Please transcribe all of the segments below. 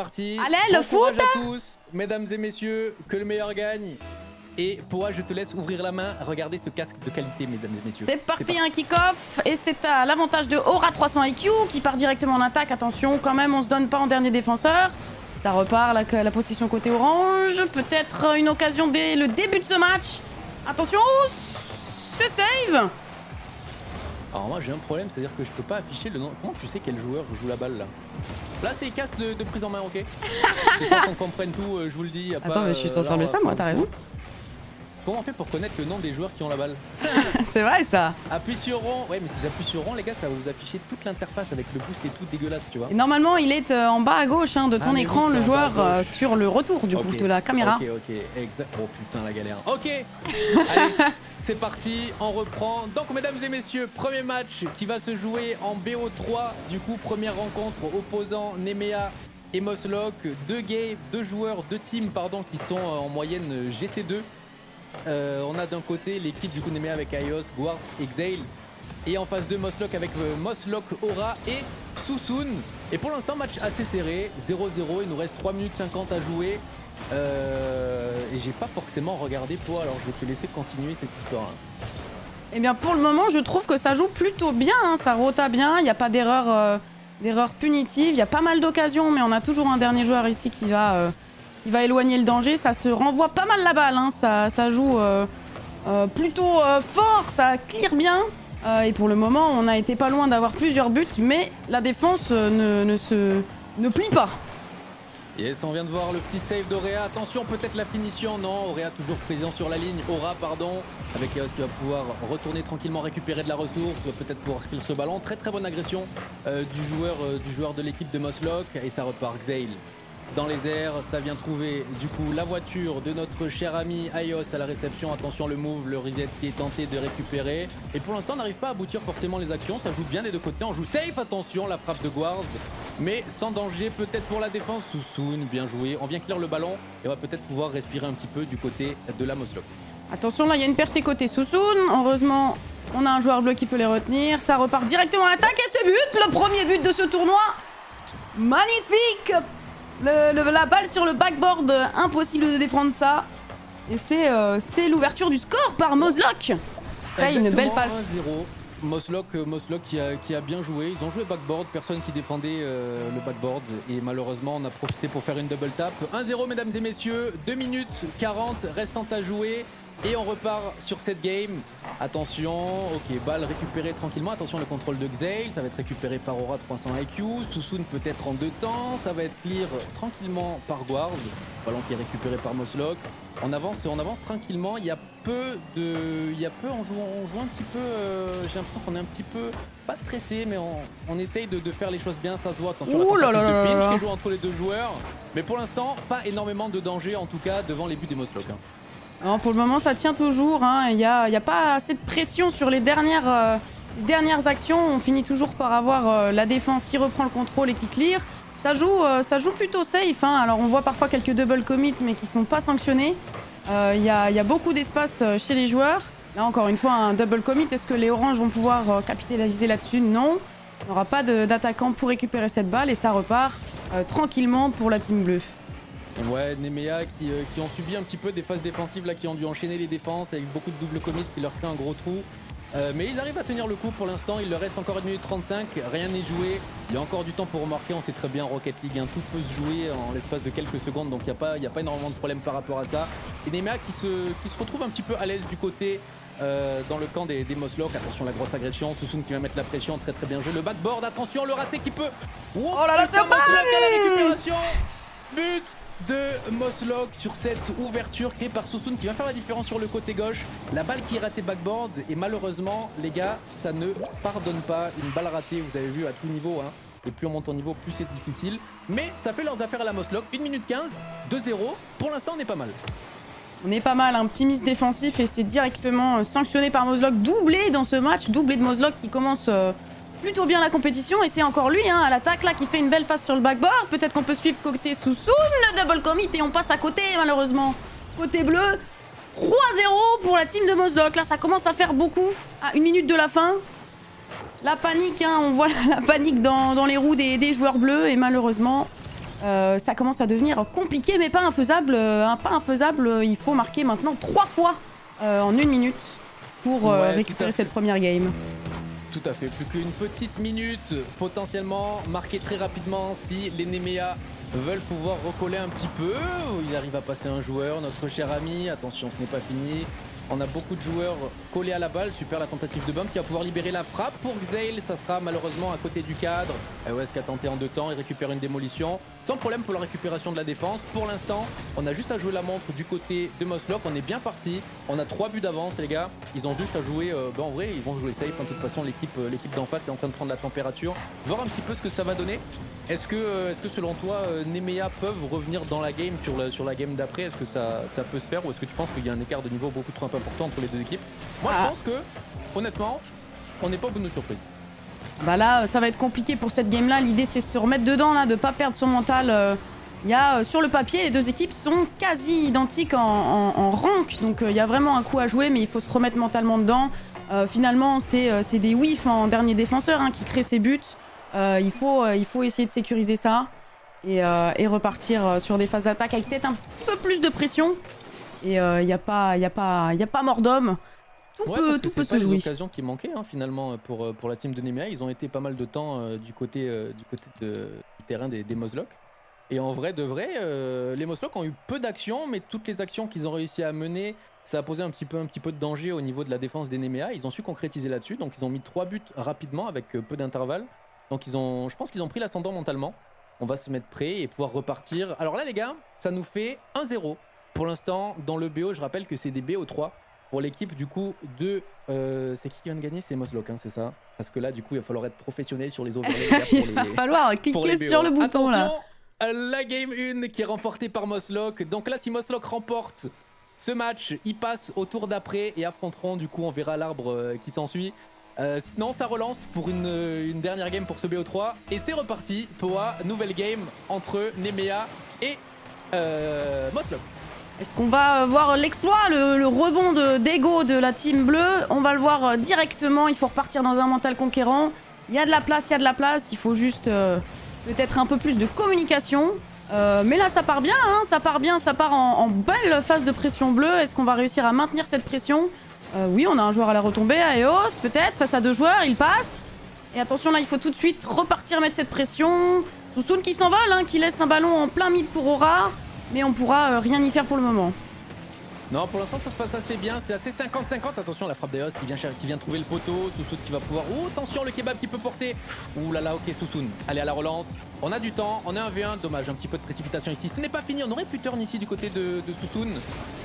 Parti. Allez, le foot courage à tous, mesdames et messieurs, que le meilleur gagne. Et Poa, je te laisse ouvrir la main. Regardez ce casque de qualité, mesdames et messieurs. C'est parti, un kick-off. Et c'est à l'avantage de Aura 300 IQ qui part directement en attaque. Attention, quand même, on se donne pas en dernier défenseur. Ça repart, la possession côté orange. Peut-être une occasion dès le début de ce match. Attention, c'est save. Alors moi j'ai un problème, c'est-à-dire que je peux pas afficher le nom. Comment tu sais quel joueur joue la balle là? Là c'est casque de prise en main, ok? C'est pas qu'on comprenne tout, je vous le dis. Y a Attends, pas, mais je suis censé enlever ça, moi, t'as raison. Comment on fait pour connaître le nom des joueurs qui ont la balle? C'est vrai ça. Appuie sur rond. Ouais, mais si j'appuie sur rond, les gars, ça va vous afficher toute l'interface avec le boost et tout dégueulasse, tu vois. Et normalement, il est en bas à gauche de ton écran, oui, le c'est en joueur bas à gauche. sur le retour du coup de la caméra. Ok, exact. Oh putain, la galère. Ok, allez, c'est parti, on reprend. Donc, mesdames et messieurs, premier match qui va se jouer en BO3. Du coup, première rencontre opposant Nemea et Moslock. Deux joueurs, deux teams, pardon, qui sont en moyenne GC2. On a d'un côté l'équipe du coup Nemea avec Ios, Guards, Exale. Et en face de Moslock avec Moslock, Aura et Susun. Et pour l'instant, match assez serré, 0-0. Il nous reste 3 minutes 50 à jouer. Et j'ai pas forcément regardé toi, alors je vais te laisser continuer cette histoire. Eh bien, pour le moment, je trouve que ça joue plutôt bien. Ça rota bien, il n'y a pas d'erreur punitive. Il y a pas mal d'occasions, mais on a toujours un dernier joueur ici qui va éloigner le danger. Ça se renvoie pas mal la balle, ça joue plutôt fort, ça clear bien. Et pour le moment, on a été pas loin d'avoir plusieurs buts, mais la défense ne plie pas. Yes, on vient de voir le petit save d'Auréa. Attention, peut-être la finition. Non, Auréa toujours présent sur la ligne. Aura, pardon, avec Chaos qui va pouvoir retourner tranquillement, récupérer de la ressource, va peut-être pouvoir skill ce ballon. Très très bonne agression du joueur de l'équipe de Moslock. Et ça repart Xale. Dans les airs, ça vient trouver du coup la voiture de notre cher ami Ios à la réception. Attention, le move, le reset qui est tenté de récupérer. Et pour l'instant, on n'arrive pas à aboutir forcément les actions. Ça joue bien des deux côtés. On joue safe, attention, la frappe de Guards. Mais sans danger, peut-être pour la défense. Susun, bien joué. On vient clear le ballon et on va peut-être pouvoir respirer un petit peu du côté de la Moslock. Attention, là, il y a une percée côté Susun. Heureusement, on a un joueur bleu qui peut les retenir. Ça repart directement à l'attaque et ce but, le premier but de ce tournoi. Magnifique! La balle sur le backboard, impossible de défendre ça. Et c'est l'ouverture du score par Moslock. Ça, une belle passe. 1-0. Moslock qui a bien joué. Ils ont joué backboard, personne qui défendait le backboard. Et malheureusement, on a profité pour faire une double tap. 1-0, mesdames et messieurs. 2 minutes 40 restantes à jouer. Et on repart sur cette game. Attention, ok, balle récupérée tranquillement. Attention, le contrôle de Xale, ça va être récupéré par Aura 300 IQ. Susun peut-être en 2 temps. Ça va être clear tranquillement par Guards. Ballon qui est récupéré par Moslock. On avance tranquillement. Il y a peu, on joue un petit peu. J'ai l'impression qu'on est un petit peu pas stressé, mais on essaye de faire les choses bien. Ça se voit. Attention, la tentative de pinch qui joue entre les deux joueurs. Mais pour l'instant, pas énormément de danger en tout cas devant les buts des Moslock. Non, pour le moment, ça tient toujours. Il y a pas assez de pression sur les dernières actions. On finit toujours par avoir la défense qui reprend le contrôle et qui clear. Ça joue plutôt safe. Alors, on voit parfois quelques double commits, mais qui sont pas sanctionnés. Il y a beaucoup d'espace chez les joueurs. Là, encore une fois, un double commit. Est-ce que les oranges vont pouvoir capitaliser là-dessus? Non. Il n'y aura pas d'attaquant pour récupérer cette balle et ça repart tranquillement pour la team bleue. Ouais, Nemea qui ont subi un petit peu des phases défensives là, qui ont dû enchaîner les défenses avec beaucoup de double commits qui leur créent un gros trou. Mais ils arrivent à tenir le coup pour l'instant, il leur reste encore 1 minute 35, rien n'est joué. Il y a encore du temps pour remarquer, on sait très bien Rocket League, tout peut se jouer en l'espace de quelques secondes, donc il n'y a pas énormément de problème par rapport à ça. Et Nemea qui se retrouve un petit peu à l'aise du côté dans le camp des Moslock. Attention, la grosse agression, Susun qui va mettre la pression, très très bien joué. Le backboard, attention, le raté qui peut... Oh là là, c'est Moslock à la récupération. But de Moslock sur cette ouverture créée par Susun qui va faire la différence sur le côté gauche. La balle qui est ratée backboard et malheureusement les gars, ça ne pardonne pas. Une balle ratée, vous avez vu à tout niveau, et plus on monte en niveau, plus c'est difficile. Mais ça fait leurs affaires à la Moslock. 1 minute 15, 2-0. Pour l'instant, on est pas mal. On est pas mal, un petit miss défensif et c'est directement sanctionné par Moslock. Doublé dans ce match, doublé de Moslock qui commence plutôt bien la compétition. Et c'est encore lui à l'attaque là qui fait une belle passe sur le backboard. Peut-être qu'on peut suivre côté Susun, le double commit et on passe à côté malheureusement. Côté bleu, 3-0 pour la team de Moslock. Là ça commence à faire beaucoup à 1 minute de la fin. La panique, on voit la panique dans les roues des joueurs bleus et malheureusement Ça commence à devenir compliqué, mais pas infaisable. Pas infaisable, il faut marquer maintenant 3 fois en 1 minute pour récupérer cette première game. Tout à fait, plus qu'une petite minute, potentiellement marquer très rapidement si les Nemea veulent pouvoir recoller un petit peu. Il arrive à passer un joueur, notre cher ami, attention ce n'est pas fini. On a beaucoup de joueurs collés à la balle, super la tentative de bump qui va pouvoir libérer la frappe pour Xail, ça sera malheureusement à côté du cadre. AOS qui a tenté en 2 temps, il récupère une démolition. Sans problème pour la récupération de la défense. Pour l'instant, on a juste à jouer la montre du côté de Moslock, on est bien parti. On a 3 buts d'avance les gars, ils ont juste à jouer, en vrai ils vont jouer safe, de toute façon l'équipe d'en face est en train de prendre la température. Voir un petit peu ce que ça va donner. Est-ce que selon toi, Nemea peuvent revenir dans la game sur la game d'après? Est-ce que ça peut se faire ou est-ce que tu penses qu'il y a un écart de niveau beaucoup trop important entre les deux équipes? Moi je pense que, honnêtement, on n'est pas au bout de nos surprises. Bah là, ça va être compliqué pour cette game là. L'idée c'est de se remettre dedans, là, de pas perdre son mental. Il y a sur le papier, les deux équipes sont quasi identiques en rank. Donc il y a vraiment un coup à jouer, mais il faut se remettre mentalement dedans. Finalement, c'est des whiffs en dernier défenseur qui créent ces buts. Il faut essayer de sécuriser ça et repartir sur des phases d'attaque avec peut-être un peu plus de pression. Et il n'y a pas mort d'homme. Tout peut se jouer. C'est l'occasion qui manquait finalement pour la team de Nemea. Ils ont été pas mal de temps du côté du terrain des Moslock. Et en vrai de vrai, les Moslock ont eu peu d'actions, mais toutes les actions qu'ils ont réussi à mener, ça a posé un petit peu de danger au niveau de la défense des Nemea. Ils ont su concrétiser là-dessus, donc ils ont mis 3 buts rapidement avec peu d'intervalle. Donc je pense qu'ils ont pris l'ascendant mentalement. On va se mettre prêt et pouvoir repartir. Alors là les gars, ça nous fait 1-0. Pour l'instant, dans le BO, je rappelle que c'est des BO3 pour l'équipe du coup de... c'est qui vient de gagner? C'est Moslock, c'est ça? Parce que là du coup, il va falloir être professionnel sur les overlays. Il va falloir cliquer sur le bouton. Attention, là. La game 1 qui est remportée par Moslock. Donc là, si Moslock remporte ce match, ils passent au tour d'après et affronteront, du coup, on verra l'arbre qui s'ensuit. Sinon, ça relance pour une dernière game pour ce BO3. Et c'est reparti pour une nouvelle game entre Nemea et Moslock. Est-ce qu'on va voir l'exploit, le rebond d'ego de la team bleue? On va le voir directement, il faut repartir dans un mental conquérant. Il y a de la place, il faut juste peut-être un peu plus de communication. Mais là ça part bien, ça part en belle phase de pression bleue. Est-ce qu'on va réussir à maintenir cette pression? Oui, on a un joueur à la retombée, Aeos peut-être, face à 2 joueurs, il passe. Et attention là, il faut tout de suite repartir mettre cette pression. Sousoun qui s'envole, qui laisse un ballon en plein mid pour Aura. Mais on pourra rien y faire pour le moment. Non, pour l'instant ça se passe assez bien, c'est assez 50-50. Attention, la frappe d'Aeos qui vient trouver le poteau. Sousoun qui va pouvoir... Oh, attention, le kebab qui peut porter. Ouh là là, ok, Sousoun. Allez, à la relance. On a du temps, on est 1v1. Dommage, un petit peu de précipitation ici. Ce n'est pas fini, on aurait pu turn ici du côté de Sousoun.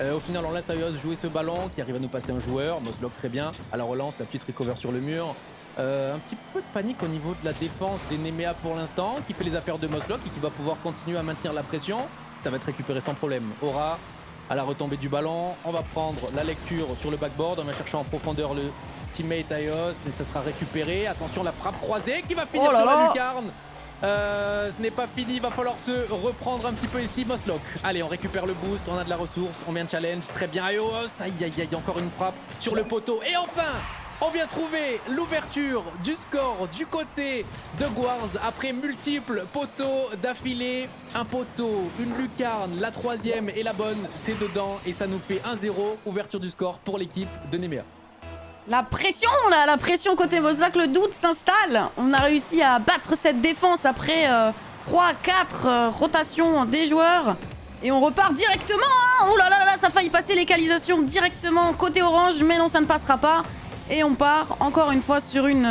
Au final, on laisse Aeos jouer ce ballon qui arrive à nous passer un joueur. Moslock très bien. À la relance, la petite recover sur le mur. Un petit peu de panique au niveau de la défense des Nemea pour l'instant, qui fait les affaires de Moslock et qui va pouvoir continuer à maintenir la pression. Ça va être récupéré sans problème. Aura à la retombée du ballon. On va prendre la lecture sur le backboard. On va chercher en profondeur le teammate Aeos, mais ça sera récupéré. Attention, la frappe croisée qui va finir sur la lucarne. Ce n'est pas fini, il va falloir se reprendre un petit peu ici. Moslock, allez, on récupère le boost, on a de la ressource, on met un challenge. Très bien, Aeos. Aïe, aïe, aïe, encore une frappe sur le poteau. Et enfin, on vient trouver l'ouverture du score du côté de Guards après multiples poteaux d'affilée. Un poteau, une lucarne, la 3e et la bonne, c'est dedans. Et ça nous fait 1-0, ouverture du score pour l'équipe de Nemea. La pression, là, la pression côté Moslock, le doute s'installe. On a réussi à battre cette défense après 3-4 rotations des joueurs. Et on repart directement. Ouh là là là, ça a failli passer l'égalisation directement côté orange, mais non, ça ne passera pas. Et on part encore une fois sur une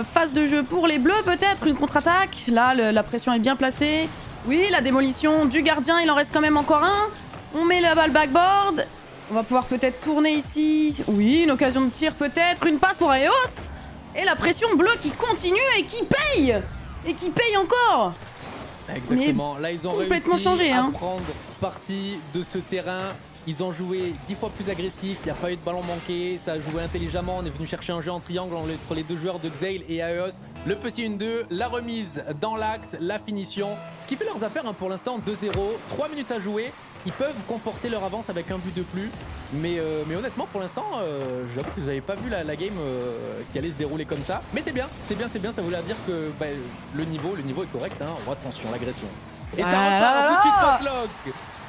phase de jeu pour les bleus, peut-être une contre-attaque. Là, la pression est bien placée. Oui, la démolition du gardien, il en reste quand même encore un. On met la balle backboard. On va pouvoir peut-être tourner ici. Oui, une occasion de tir peut-être. Une passe pour Aeos. Et la pression bleue qui continue et qui paye. Et qui paye encore. Exactement. Là, ils ont complètement réussi changé, à prendre partie de ce terrain Ils ont joué 10 fois plus agressif, il n'y a pas eu de ballon manqué, ça a joué intelligemment, on est venu chercher un jeu en triangle entre les deux joueurs de Xale et Aeos. Le petit 1-2, la remise dans l'axe, la finition. Ce qui fait leurs affaires hein, pour l'instant, 2-0, 3 minutes à jouer. Ils peuvent conforter leur avance avec un but de plus. Mais honnêtement, pour l'instant, j'avoue que je n'avais pas vu la game qui allait se dérouler comme ça. Mais c'est bien, ça voulait dire que le niveau est correct. Hein. Oh, attention, l'agression. Et ça repart tout de suite Moslock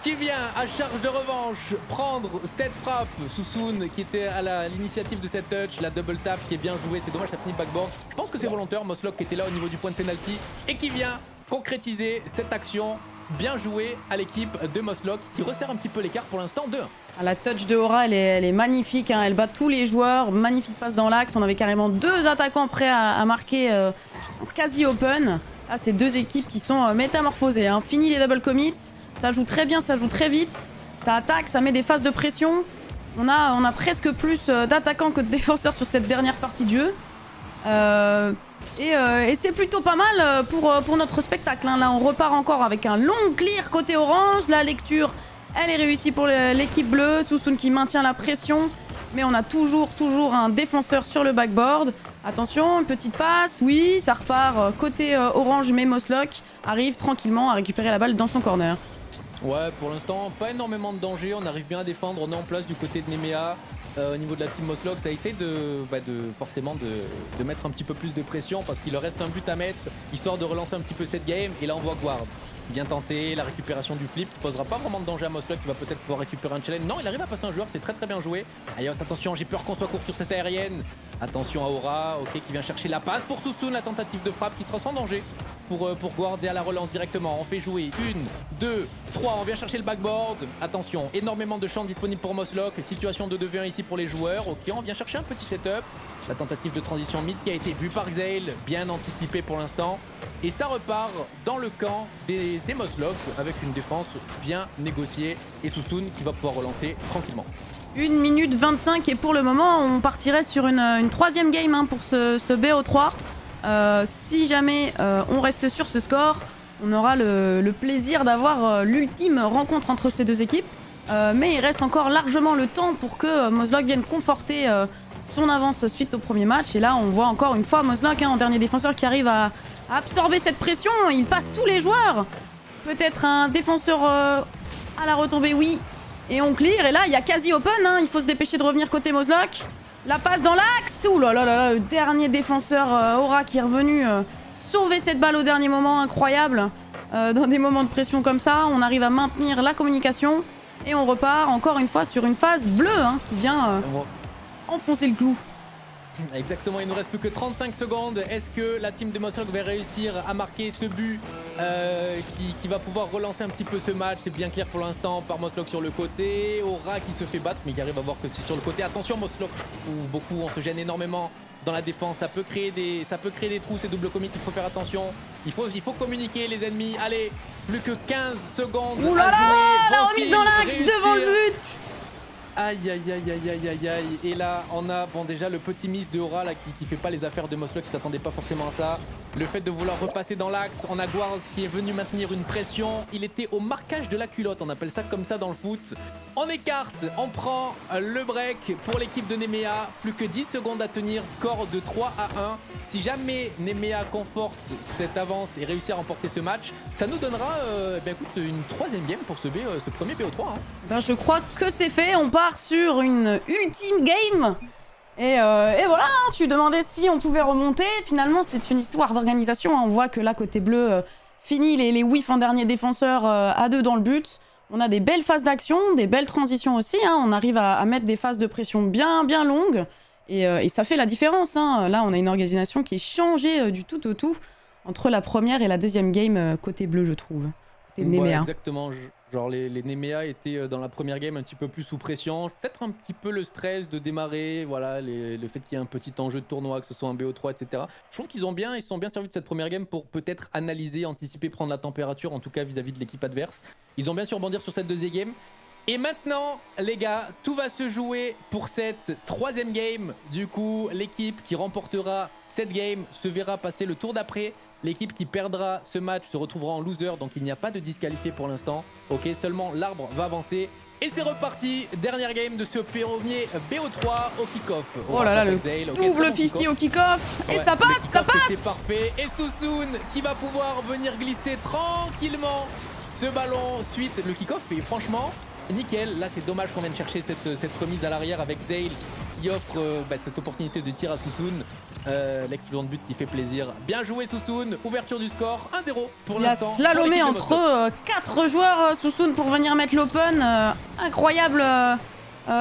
qui vient à charge de revanche prendre cette frappe. Sousoun qui était à l'initiative de cette touch, la double tap qui est bien jouée, c'est dommage ça finit backboard. Je pense que c'est volontaire, Moslock qui était là au niveau du point de penalty et qui vient concrétiser cette action. Bien joué à l'équipe de Moslock qui resserre un petit peu l'écart pour l'instant 2-1. La touch de Aura elle est magnifique, hein. Elle bat tous les joueurs, magnifique passe dans l'axe, on avait carrément 2 attaquants prêts à marquer quasi open. Là c'est 2 équipes qui sont métamorphosées, hein. Fini les double commits, ça joue très bien, ça joue très vite, ça attaque, ça met des phases de pression. On a presque plus d'attaquants que de défenseurs sur cette dernière partie de jeu. Et c'est plutôt pas mal pour notre spectacle, hein. Là on repart encore avec un long clear côté orange. La lecture elle est réussie pour l'équipe bleue. Sousoun qui maintient la pression. Mais on a toujours un défenseur sur le backboard. Attention, une petite passe. Oui, ça repart côté orange. Mais Moslock arrive tranquillement à récupérer la balle dans son corner. Ouais, pour l'instant, pas énormément de danger. On arrive bien à défendre. On est en place du côté de Nemea. Au niveau de la team Moslock, ça essaie forcément de mettre un petit peu plus de pression parce qu'il leur reste un but à mettre, histoire de relancer un petit peu cette game. Et là, on voit Guard bien tenter la récupération du flip, qui posera pas vraiment de danger à Moslock, qui va peut-être pouvoir récupérer un challenge. Non, il arrive à passer un joueur, c'est très bien joué. Ayos, attention, j'ai peur qu'on soit court sur cette aérienne. Attention à Aura, ok, qui vient chercher la passe pour Sousoun, la tentative de frappe qui sera sans danger pour Guard et à la relance directement. On fait jouer 1, 2, 3, on vient chercher le backboard. Attention, énormément de champs disponibles pour Moslock. Situation de 2v1 ici pour les joueurs. Ok, on vient chercher un petit setup. La tentative de transition mid qui a été vue par Xale, bien anticipée pour l'instant. Et ça repart dans le camp des Moslock avec une défense bien négociée. Et Sousoun qui va pouvoir relancer tranquillement. 1 minute 25 et pour le moment on partirait sur une troisième game hein, pour ce BO3. Si jamais on reste sur ce score, on aura le plaisir d'avoir l'ultime rencontre entre ces deux équipes. Mais il reste encore largement le temps pour que Moslock vienne conforter son avance suite au premier match. Et là on voit encore une fois Moslock en dernier défenseur qui arrive à absorber cette pression. Il passe tous les joueurs. Peut-être un défenseur à la retombée, oui. Et on clear. Et là il y a quasi open, hein. Il faut se dépêcher de revenir côté Moslock. La passe dans l'axe. Ouh là là là, le dernier défenseur Aura qui est revenu sauver cette balle au dernier moment, incroyable. Dans des moments de pression comme ça, on arrive à maintenir la communication et on repart encore une fois sur une phase bleue hein, qui vient enfoncer le clou. Exactement, il nous reste plus que 35 secondes. Est-ce que la team de Moslock va réussir à marquer ce but qui va pouvoir relancer un petit peu ce match? C'est bien clair pour l'instant par Moslock sur le côté. Aura qui se fait battre mais qui arrive à voir que c'est sur le côté. Attention Moslock, beaucoup, on se gêne énormément dans la défense. Ça peut créer des trous, ces doubles commits, il faut faire attention. Il faut communiquer les ennemis. Allez, plus que 15 secondes. Ouh là là, la remise dans l'axe devant le but. Aïe aïe aïe aïe aïe aïe aïe. Et là on a déjà le petit miss de Aura là, qui fait pas les affaires de Moslock, qui s'attendait pas forcément à ça. Le fait de vouloir repasser dans l'axe. On a Guards qui est venu maintenir une pression. Il était au marquage de la culotte, on appelle ça comme ça dans le foot. On écarte, on prend le break pour l'équipe de Nemea. Plus que 10 secondes à tenir, score de 3-1. Si jamais Nemea conforte cette avance et réussit à remporter ce match, ça nous donnera une troisième game pour ce premier BO3 hein. Ben, je crois que c'est fait, on part sur une ultime game. Et voilà, hein, tu demandais si on pouvait remonter. Finalement, c'est une histoire d'organisation. Hein. On voit que là, côté bleu, fini les whiffs en dernier défenseur à 2 dans le but. On a des belles phases d'action, des belles transitions aussi. Hein. On arrive à mettre des phases de pression bien longues. Et ça fait la différence. Hein. Là, on a une organisation qui est changée du tout au tout entre la première et la deuxième game côté bleu, je trouve. Côté Nemea. Ouais, exactement. Genre les Nemea étaient dans la première game un petit peu plus sous pression. Peut-être un petit peu le stress de démarrer, voilà, le fait qu'il y ait un petit enjeu de tournoi, que ce soit un BO3, etc. Je trouve qu'ils se sont bien servis de cette première game pour peut-être analyser, anticiper, prendre la température, en tout cas vis-à-vis de l'équipe adverse. Ils ont bien su rebondir sur cette deuxième game. Et maintenant, les gars, tout va se jouer pour cette troisième game. Du coup, l'équipe qui remportera cette game se verra passer le tour d'après. L'équipe qui perdra ce match se retrouvera en loser, donc il n'y a pas de disqualifié pour l'instant. Ok, seulement l'arbre va avancer. Et c'est reparti, dernière game de ce premier BO3 au kick-off. Oh là là, le double 50 au kick-off. Et ça passe, ça passe. C'est parfait. Et Sousoun qui va pouvoir venir glisser tranquillement ce ballon suite le kick-off. Et franchement, nickel. Là, c'est dommage qu'on vienne chercher cette remise à l'arrière avec Zale qui offre cette opportunité de tir à Sousoun. L'explosion de but qui fait plaisir. Bien joué Sousoun, ouverture du score 1-0 pour l'instant. Il a slalomé entre 4 joueurs Sousoun pour venir mettre l'open. Incroyable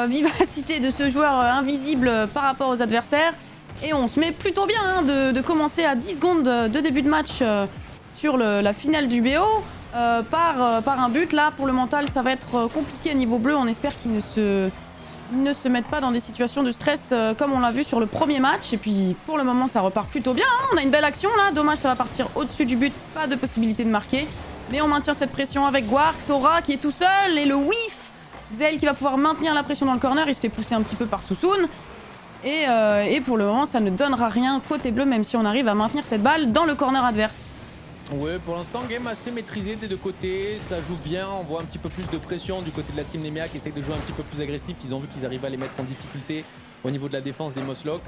vivacité de ce joueur invisible par rapport aux adversaires. Et on se met plutôt bien hein, de commencer à 10 secondes de début de match sur la finale du BO par un but. Là pour le mental ça va être compliqué à niveau bleu. On espère qu'il ne se mettent pas dans des situations de stress comme on l'a vu sur le premier match. Et puis pour le moment ça repart plutôt bien hein. On a une belle action là, dommage ça va partir au-dessus du but, pas de possibilité de marquer, mais on maintient cette pression avec Guark, Sora qui est tout seul et le whiff. Zale qui va pouvoir maintenir la pression dans le corner, il se fait pousser un petit peu par Sousoun et pour le moment ça ne donnera rien côté bleu même si on arrive à maintenir cette balle dans le corner adverse. Ouais, pour l'instant, game assez maîtrisé des deux côtés. Ça joue bien. On voit un petit peu plus de pression du côté de la team Nemea qui essaie de jouer un petit peu plus agressif. Ils ont vu qu'ils arrivaient à les mettre en difficulté au niveau de la défense des Moslock.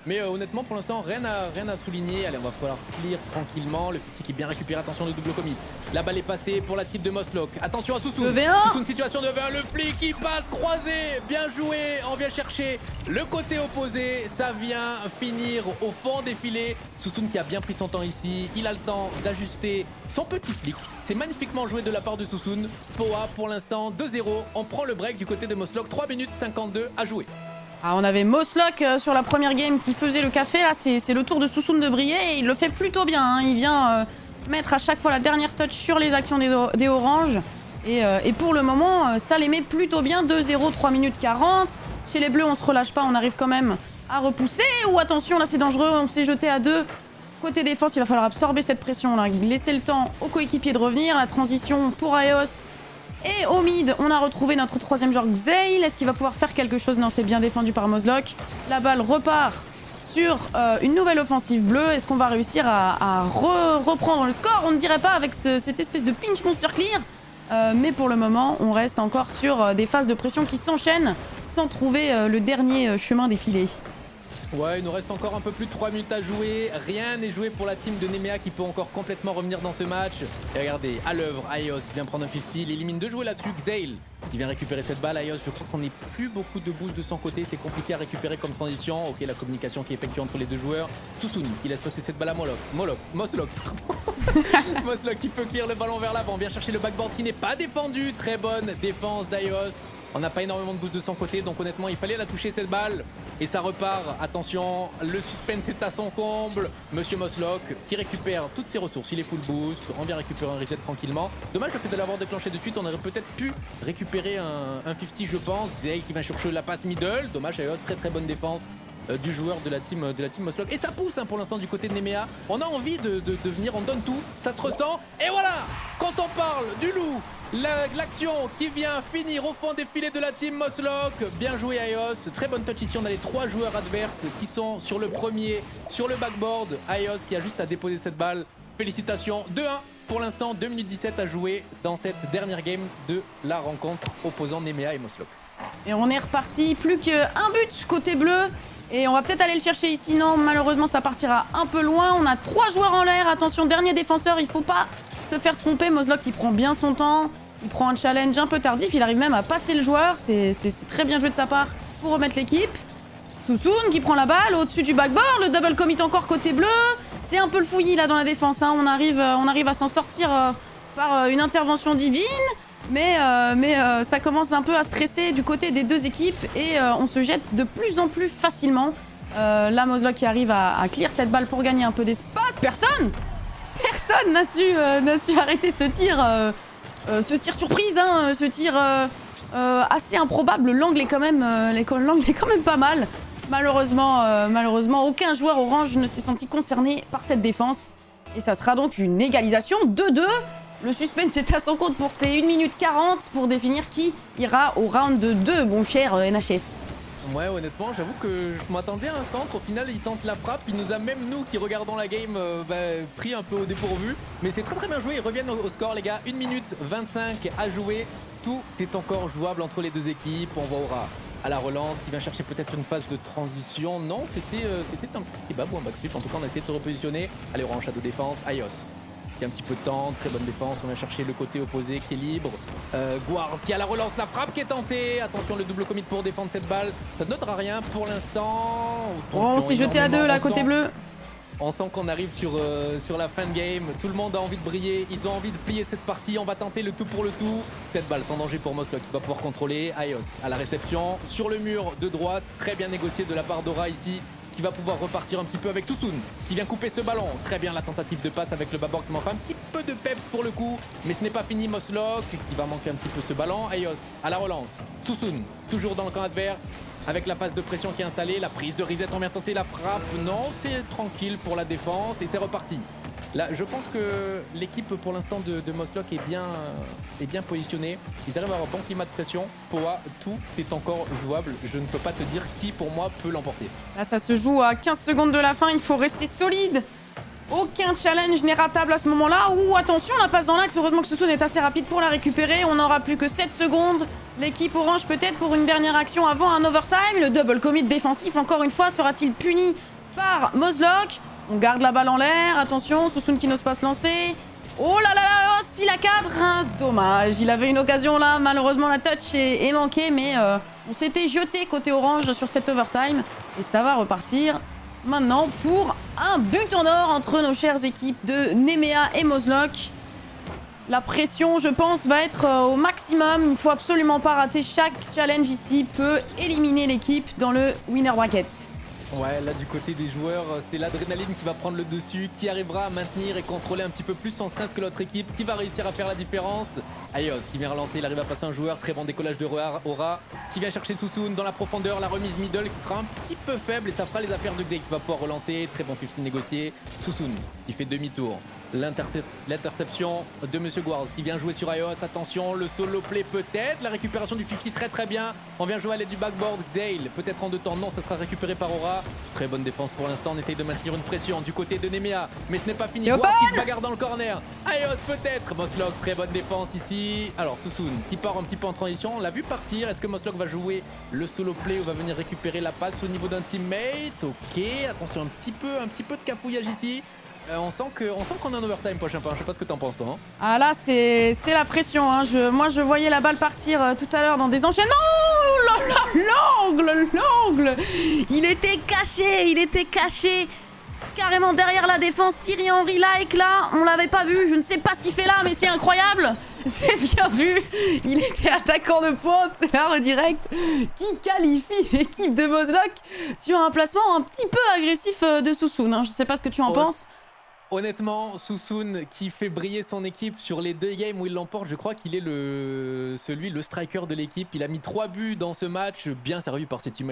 Mais honnêtement, pour l'instant, rien à souligner. Allez, on va falloir clear tranquillement. Le petit qui est bien récupéré. Attention, le double commit. La balle est passée pour la team de Moslock. Attention à Sousoun. Sousoun, situation de V1. Le flic qui passe croisé. Bien joué. On vient chercher le côté opposé. Ça vient finir au fond des filets. Sousoun qui a bien pris son temps ici. Il a le temps d'ajuster son petit flic. C'est magnifiquement joué de la part de Sousoun. Poa pour l'instant 2-0. On prend le break du côté de Moslock. 3 minutes 52 à jouer. Ah, on avait Moslock sur la première game qui faisait le café. Là, c'est le tour de Sousoun de briller et il le fait plutôt bien. Hein. Il vient mettre à chaque fois la dernière touch sur les actions des Oranges. Et pour le moment, ça les met plutôt bien. 2-0, 3 minutes 40. Chez les Bleus, on se relâche pas. On arrive quand même à repousser. Ou attention, là, c'est dangereux. On s'est jeté à 2. Côté défense, il va falloir absorber cette pression. Là. Laisser le temps aux coéquipiers de revenir. La transition pour Aios. Et au mid, on a retrouvé notre troisième joueur Zale. Est-ce qu'il va pouvoir faire quelque chose? Non, c'est bien défendu par Moslock. La balle repart sur une nouvelle offensive bleue. Est-ce qu'on va réussir à reprendre le score? On ne dirait pas avec cette espèce de pinch monster clear. Mais pour le moment, on reste encore sur des phases de pression qui s'enchaînent sans trouver le dernier chemin des filets. Ouais, il nous reste encore un peu plus de 3 minutes à jouer. Rien n'est joué pour la team de Nemea qui peut encore complètement revenir dans ce match. Et regardez, à l'œuvre, Aios qui vient prendre un 50. Il élimine 2 joueurs là-dessus. Xale qui vient récupérer cette balle. Aios, je crois qu'on n'est plus beaucoup de boost de son côté. C'est compliqué à récupérer comme transition. Ok, la communication qui est effectuée entre les deux joueurs. Sousoun qui laisse passer cette balle à Moslock. Moslock qui peut clear le ballon vers l'avant. Vient chercher le backboard qui n'est pas défendu. Très bonne défense d'Aios. On n'a pas énormément de boost de son côté, donc honnêtement, il fallait la toucher cette balle. Et ça repart. Attention, le suspense est à son comble. Monsieur Moslock qui récupère toutes ses ressources. Il est full boost. On vient récupérer un reset tranquillement. Dommage le fait de l'avoir déclenché de suite. On aurait peut-être pu récupérer un 50, je pense. Zale qui va chercher la passe middle. Dommage, Aios, très bonne défense du joueur de la team Moslock. Et ça pousse hein, pour l'instant du côté de Nemea. On a envie de venir, on donne tout. Ça se ressent. Et voilà, quand on parle du loup, l'action qui vient finir au fond des filets de la team Moslock. Bien joué Aios, très bonne touch ici. On a les 3 joueurs adverses qui sont sur le premier, sur le backboard. Aios qui a juste à déposer cette balle. Félicitations, 2-1 pour l'instant, 2 minutes 17 à jouer dans cette dernière game de la rencontre opposant Nemea et Moslock. Et on est reparti, plus qu'un but côté bleu. Et on va peut-être aller le chercher ici. Non, malheureusement ça partira un peu loin. On a 3 joueurs en l'air, attention, dernier défenseur, il faut pas se faire tromper. Moslock il prend bien son temps. Il prend un challenge un peu tardif, il arrive même à passer le joueur. C'est très bien joué de sa part pour remettre l'équipe. Sousoun qui prend la balle au-dessus du backboard. Le double commit encore côté bleu. C'est un peu le fouillis là dans la défense. Hein. On arrive à s'en sortir par une intervention divine. Mais ça commence un peu à stresser du côté des deux équipes. Et on se jette de plus en plus facilement. Là, Moslock qui arrive à clear cette balle pour gagner un peu d'espace. Personne n'a su arrêter ce tir. Ce tir surprise, hein, ce tir assez improbable. L'angle est quand même pas mal. Malheureusement, aucun joueur orange ne s'est senti concerné par cette défense. Et ça sera donc une égalisation 2-2. Le suspense est à son compte pour ces 1 minute 40 pour définir qui ira au round de 2, mon cher NHS. Ouais, honnêtement, j'avoue que je m'attendais à un centre. Au final, il tente la frappe. Il nous a même, nous qui regardons la game, pris un peu au dépourvu. Mais c'est très bien joué. Ils reviennent au score, les gars. 1 minute 25 à jouer. Tout est encore jouable entre les deux équipes. On voit Aura à la relance qui vient chercher peut-être une phase de transition. Non, c'était un petit kebab ou un backflip. En tout cas, on a essayé de se repositionner. Allez, Orange, shadow défense. Aios qui a un petit peu de temps, très bonne défense, on vient chercher le côté opposé qui est libre. Guarz qui a la relance, la frappe qui est tentée. Attention, le double commit pour défendre cette balle. Ça ne notera rien pour l'instant. Oh, on s'est jeté à deux là, côté bleu. On sent qu'on arrive sur la fin de game. Tout le monde a envie de briller. Ils ont envie de plier cette partie. On va tenter le tout pour le tout. Cette balle sans danger pour Moslock qui va pouvoir contrôler. Aios à la réception. Sur le mur de droite. Très bien négocié de la part d'Aura ici, qui va pouvoir repartir un petit peu avec Susun qui vient couper ce ballon. Très bien la tentative de passe avec le bâbord qui manque un petit peu de peps pour le coup, mais ce n'est pas fini. Moslock qui va manquer un petit peu ce ballon. Aios à la relance. Susun toujours dans le camp adverse avec la phase de pression qui est installée. La prise de reset, on vient tenter la frappe. Non, c'est tranquille pour la défense et c'est reparti. Là, je pense que l'équipe pour l'instant de Moslock est bien positionnée. Ils arrivent à avoir un bon climat de pression. Poa, tout est encore jouable. Je ne peux pas te dire qui, pour moi, peut l'emporter. Là, ça se joue à 15 secondes de la fin. Il faut rester solide. Aucun challenge n'est ratable à ce moment-là. Ouh, attention, la passe dans l'axe. Heureusement que Susun est assez rapide pour la récupérer. On n'aura plus que 7 secondes. L'équipe orange peut-être pour une dernière action avant un overtime. Le double commit défensif, encore une fois, sera-t-il puni par Moslock? On garde la balle en l'air. Attention, Susun qui n'ose pas se lancer. Oh là là là, oh, si la cadre, hein, dommage. Il avait une occasion là. Malheureusement, la touch est manquée. Mais on s'était jeté côté orange sur cet overtime. Et ça va repartir maintenant pour un but en or entre nos chères équipes de Nemea et Moslock. La pression, je pense, va être au maximum. Il ne faut absolument pas rater. Chaque challenge ici peut éliminer l'équipe dans le winner bracket. Ouais, là du côté des joueurs, c'est l'adrénaline qui va prendre le dessus, qui arrivera à maintenir et contrôler un petit peu plus son stress que l'autre équipe, qui va réussir à faire la différence. Aios qui vient relancer, il arrive à passer un joueur, très bon décollage de Aura, qui vient chercher Susun dans la profondeur, la remise middle qui sera un petit peu faible et ça fera les affaires de Xay qui va pouvoir relancer, très bon 15 négocié. Susun qui fait demi-tour. L'interception de Monsieur Guarz qui vient jouer sur Aios. Attention, le solo play peut-être. La récupération du 50 très bien. On vient jouer à l'aide du backboard. Xale peut-être en deux temps. Non, ça sera récupéré par Aura. Très bonne défense pour l'instant. On essaye de maintenir une pression du côté de Nemea. Mais ce n'est pas fini. Guarz qui se bagarre dans le corner. Aios peut-être. Moslock, très bonne défense ici. Alors Susun qui part un petit peu en transition. On l'a vu partir. Est-ce que Moslock va jouer le solo play ou va venir récupérer la passe au niveau d'un teammate? Ok, attention, un petit peu de cafouillage ici. On sent qu'on a un overtime prochain pas. Je sais pas ce que t'en penses toi. Hein. Ah là c'est la pression. Hein. Moi je voyais la balle partir tout à l'heure dans des enchaînements. Oh là là, l'angle. Il était caché. Carrément derrière la défense. Thierry Henry like là. On l'avait pas vu. Je ne sais pas ce qu'il fait là, mais c'est incroyable. C'est bien vu. Il était attaquant de pointe. C'est la redirect qui qualifie l'équipe de Moslock sur un placement un petit peu agressif de Susun. Hein. Je sais pas ce que tu en penses. Honnêtement, Susun qui fait briller son équipe sur les 2 games où il l'emporte, je crois qu'il est le striker de l'équipe. Il a mis 3 buts dans ce match, bien servi par ses teammates.